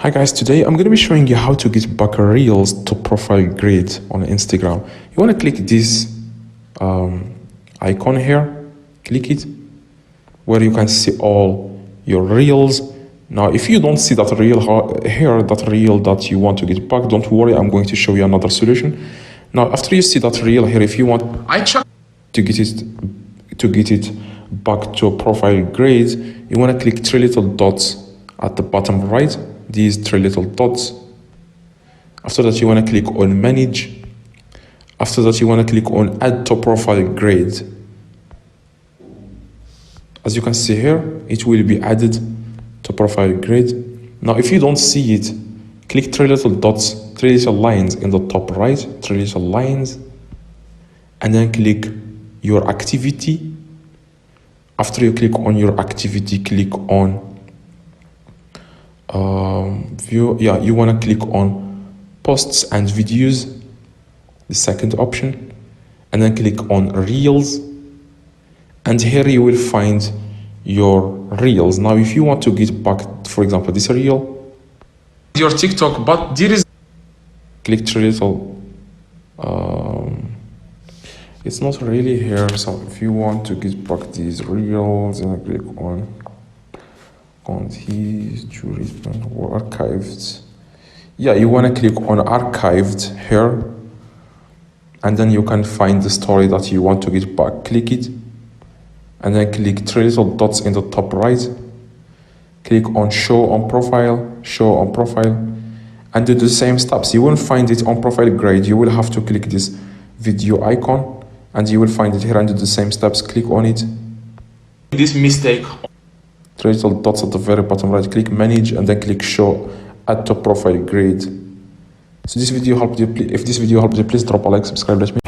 Hi guys, today I'm going to be showing you how to get back Reels to profile grid on Instagram. You want to click this icon here, click it, where you can see all your Reels. Now if you don't see that reel here, that reel that you want to get back, don't worry, I'm going to show you another solution. Now after you see that reel here, if you want to get it back to a profile grid, you want to click three little dots at the bottom right, these three little dots. After that you want to click on manage. After that you want to click on add to profile grid. As you can see here, it will be added to profile grid. Now if you don't see it, click three little dots, three little lines in the top right, three little lines, and then click your activity. After you click on your activity, click on view. You want to click on posts and videos, the second option, and then click on reels, and here you will find your reels. Now if you want to get back, for example, this reel, your TikTok, but there is click three little it's not really here. So if you want to get back these reels, and click on these or archived. You want to click on archived here, and then you can find the story that you want to get back. Click it, and then click three little dots in the top right, click on show on profile, and do the same steps. You won't find it on profile grid. You will have to click this video icon, and you will find it here and do the same steps. Click on it. This mistake, three little dots at the very bottom right, click manage, and then click show add to profile grid. So this video helped you. If this video helped you, please drop a like, subscribe, let me